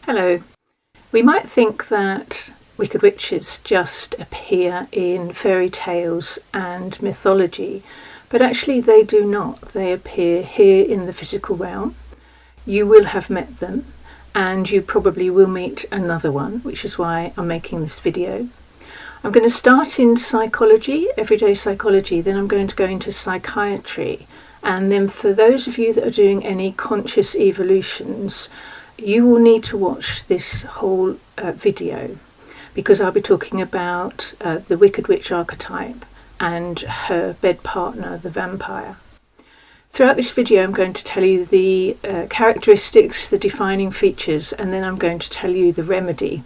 Hello. We might think that wicked witches just appear in fairy tales and mythology, but actually they do not. They appear here in the physical realm. You will have met them, and you probably will meet another one, which is why I'm making this video. I'm going to start in psychology, everyday psychology, then I'm going to go into psychiatry, and then for those of you that are doing any conscious evolutions, you will need to watch this whole video, because I'll be talking about the Wicked Witch archetype and her bed partner, the vampire. Throughout this video I'm going to tell you the characteristics, the defining features, and then I'm going to tell you the remedy.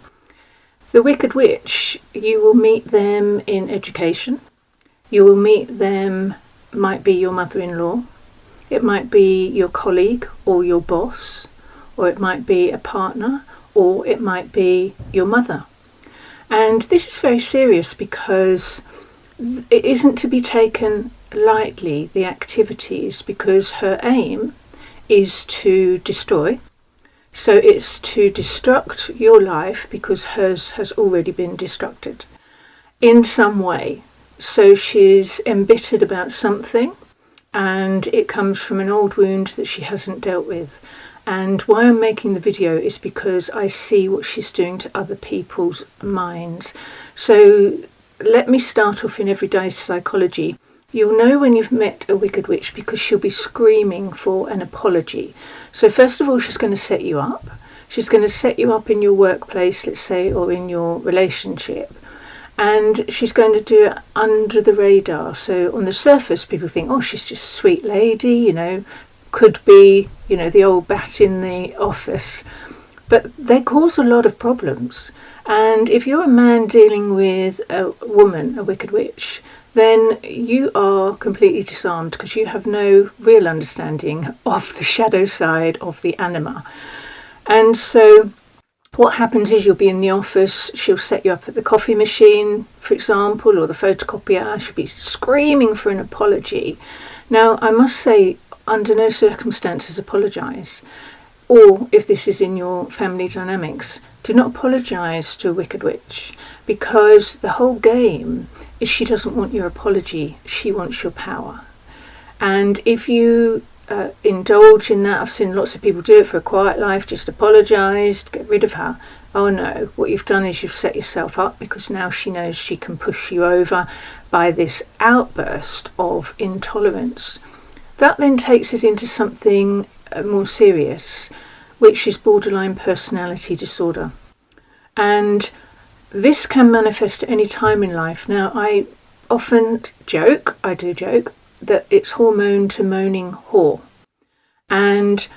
The Wicked Witch, you will meet them in education. You will meet them, might be your mother-in-law, it might be your colleague or your boss, or it might be a partner, or it might be your mother. And this is very serious because it isn't to be taken lightly, the activities, because her aim is to destroy. So it's to destruct your life because hers has already been destructed in some way. So she's embittered about something, and it comes from an old wound that she hasn't dealt with. And why I'm making the video is because I see what she's doing to other people's minds. So let me start off in everyday psychology. You'll know when you've met a wicked witch because she'll be screaming for an apology. So first of all, she's going to set you up. She's going to set you up in your workplace, let's say, or in your relationship. And she's going to do it under the radar. So on the surface, people think, oh, she's just a sweet lady, you know, could be, you know, the old bat in the office. But they cause a lot of problems. And if you're a man dealing with a woman, a wicked witch, then you are completely disarmed because you have no real understanding of the shadow side of the anima. And so what happens is you'll be in the office, she'll set you up at the coffee machine, for example, or the photocopier. She'll be screaming for an apology. Now, I must say, under no circumstances apologise. Or if this is in your family dynamics, do not apologise to a wicked witch, because the whole game is she doesn't want your apology, she wants your power. And if you indulge in that, I've seen lots of people do it for a quiet life, just apologise, get rid of her. Oh no, what you've done is you've set yourself up, because now she knows she can push you over by this outburst of intolerance. That then takes us into something more serious, which is borderline personality disorder. And this can manifest at any time in life. Now, I often joke, that it's hormone to moaning whore. And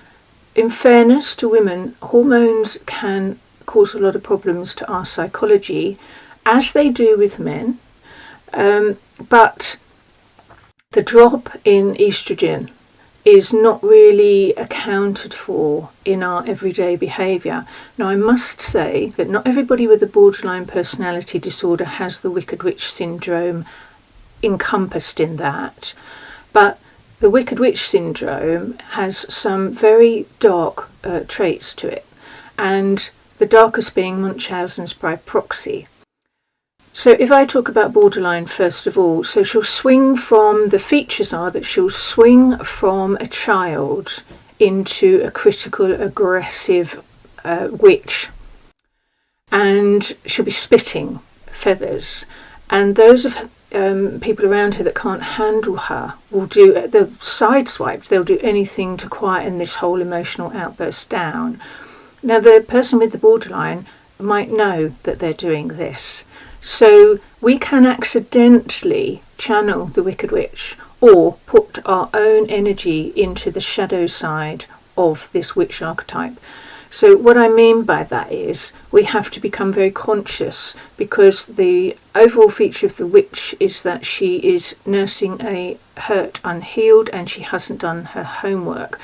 in fairness to women, hormones can cause a lot of problems to our psychology, as they do with men. But the drop in estrogen is not really accounted for in our everyday behaviour. Now, I must say that not everybody with a borderline personality disorder has the Wicked Witch syndrome encompassed in that, but the Wicked Witch syndrome has some very dark traits to it, and the darkest being Munchausen's by proxy. So if I talk about borderline first of all, so she'll swing from, the features are that she'll swing from a child into a critical, aggressive witch. And she'll be spitting feathers. And those of people around her that can't handle her will do, they'll sideswipe, they'll do anything to quieten this whole emotional outburst down. Now, the person with the borderline might know that they're doing this. So we can accidentally channel the Wicked Witch or put our own energy into the shadow side of this witch archetype. So what I mean by that is we have to become very conscious, because the overall feature of the witch is that she is nursing a hurt unhealed and she hasn't done her homework.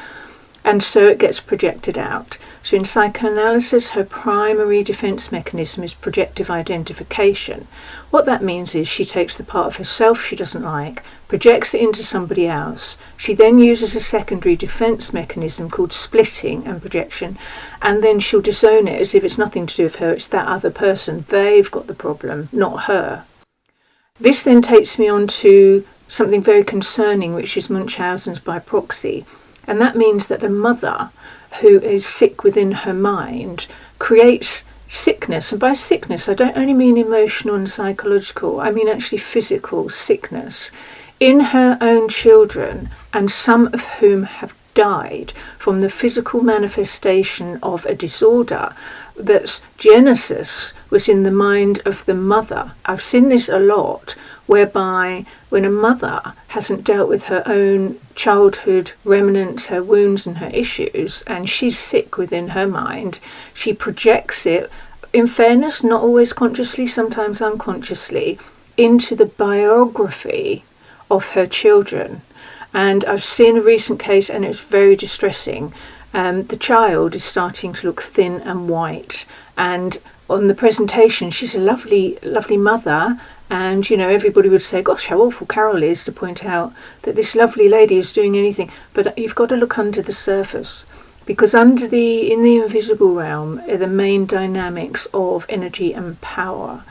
and so it gets projected out. So in psychoanalysis, her primary defense mechanism is projective identification. What that means is she takes the part of herself she doesn't like, projects it into somebody else. She then uses a secondary defense mechanism called splitting and projection, and then she'll disown it as if it's nothing to do with her, it's that other person. They've got the problem, not her. This then takes me on to something very concerning, which is Munchausen's by proxy. And that means that a mother who is sick within her mind creates sickness. And by sickness, I don't only mean emotional and psychological, I mean actually physical sickness in her own children, and some of whom have died from the physical manifestation of a disorder that's genesis was in the mind of the mother. I've seen this a lot, whereby when a mother hasn't dealt with her own childhood remnants, her wounds and her issues, and she's sick within her mind, she projects it, in fairness, not always consciously, sometimes unconsciously, into the biography of her children. And I've seen a recent case, and it's very distressing. The child is starting to look thin and white, and on the presentation she's a lovely mother, and everybody would say, gosh, how awful Carole is to point out that this lovely lady is doing anything. But you've got to look under the surface, because in the invisible realm are the main dynamics of energy and power.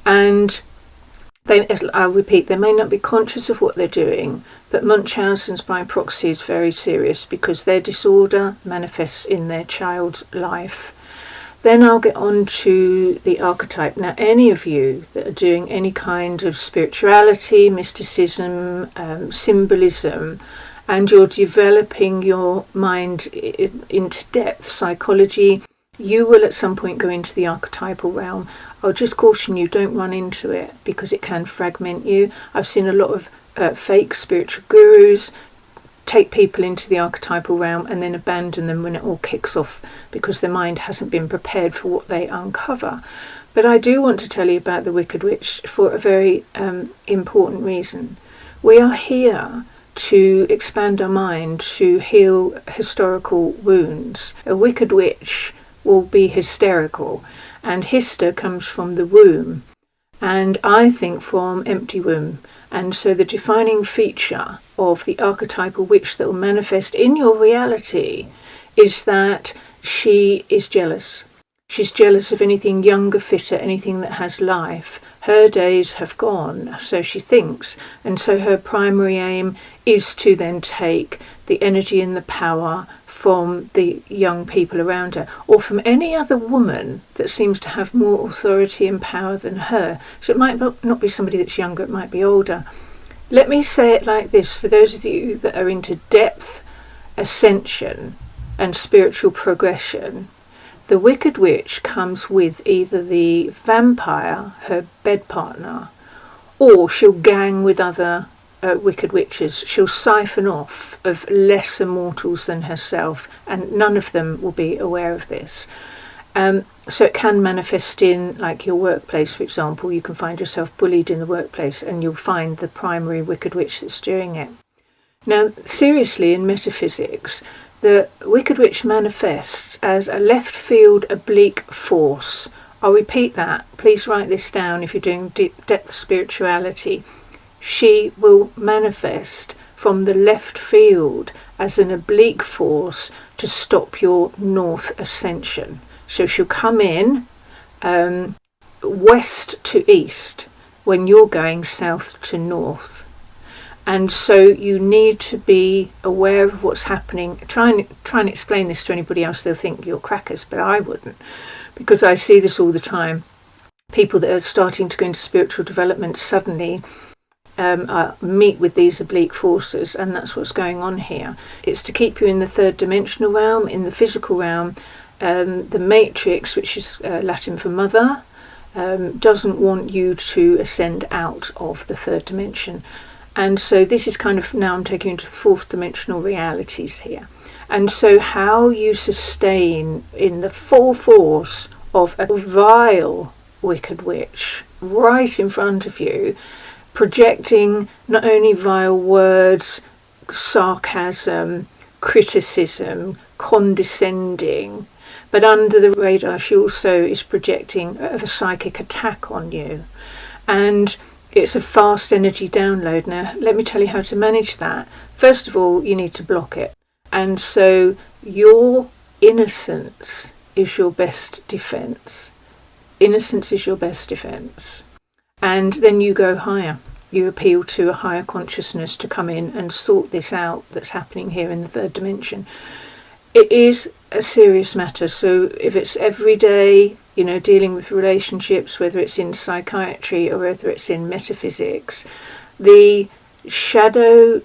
And I'll repeat, they may not be conscious of what they're doing, but Munchausen's by proxy is very serious because their disorder manifests in their child's life. Then I'll get on to the archetype. Now, any of you that are doing any kind of spirituality, mysticism, symbolism, and you're developing your mind into depth, psychology, you will at some point go into the archetypal realm. I'll just caution you, don't run into it because it can fragment you. I've seen a lot of fake spiritual gurus take people into the archetypal realm and then abandon them when it all kicks off because their mind hasn't been prepared for what they uncover. But I do want to tell you about the Wicked Witch for a very important reason. We are here to expand our mind, to heal historical wounds. A Wicked Witch will be hysterical, and hyster comes from the womb, and I think from empty womb. And so the defining feature of the archetypal witch that will manifest in your reality is that she is jealous. She's jealous of anything younger, fitter, anything that has life. Her days have gone, so she thinks, and so her primary aim is to then take the energy and the power from the young people around her, or from any other woman that seems to have more authority and power than her. So it might not be somebody that's younger, it might be older. Let me say it like this, for those of you that are into depth, ascension and spiritual progression, the Wicked Witch comes with either the vampire, her bed partner, or she'll gang with other wicked witches. She'll siphon off of lesser mortals than herself, and none of them will be aware of this. So it can manifest in, like, your workplace, for example. You can find yourself bullied in the workplace and you'll find the primary Wicked Witch that's doing it. Now, seriously, in metaphysics, the Wicked Witch manifests as a left field oblique force. I'll repeat that. Please write this down if you're doing depth spirituality. She will manifest from the left field as an oblique force to stop your north ascension. So she'll come in west to east when you're going south to north. And so you need to be aware of what's happening. Try and explain this to anybody else. They'll think you're crackers, but I wouldn't, because I see this all the time. People that are starting to go into spiritual development suddenly meet with these oblique forces, and that's what's going on here. It's to keep you in the third dimensional realm, in the physical realm. The matrix, which is Latin for mother, doesn't want you to ascend out of the third dimension. And so this is kind of, now I'm taking you into fourth dimensional realities here. And so how you sustain in the full force of a vile Wicked Witch right in front of you, projecting not only vile words, sarcasm, criticism, condescending. But under the radar, she also is projecting a psychic attack on you. And it's a fast energy download. Now, let me tell you how to manage that. First of all, you need to block it. And so your innocence is your best defense. Innocence is your best defense. And then you go higher. You appeal to a higher consciousness to come in and sort this out that's happening here in the third dimension. It is a serious matter. So if it's every day, dealing with relationships, whether it's in psychiatry or whether it's in metaphysics, the shadow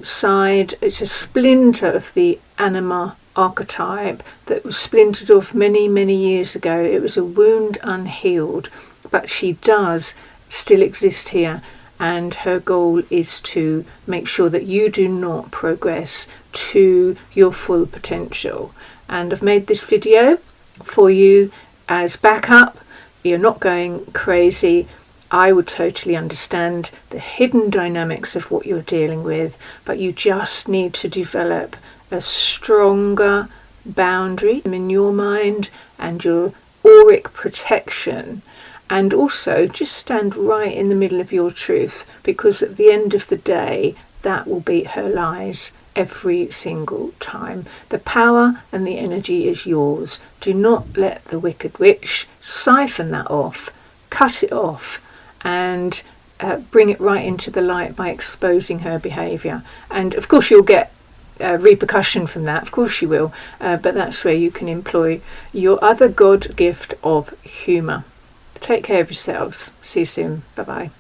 side, it's a splinter of the Anima archetype that was splintered off many, many years ago. It was a wound unhealed, but she does still exist here, and her goal is to make sure that you do not progress to your full potential. And I've made this video for you as backup. You're not going crazy. I would totally understand the hidden dynamics of what you're dealing with, but you just need to develop a stronger boundary in your mind and your auric protection, and also just stand right in the middle of your truth, because at the end of the day, that will beat her lies every single time. The power and the energy is yours. Do not let the Wicked Witch siphon that off, cut it off, and bring it right into the light by exposing her behaviour. And of course you'll get repercussion from that, of course you will, but that's where you can employ your other God gift of humour. Take care of yourselves. See you soon. Bye bye.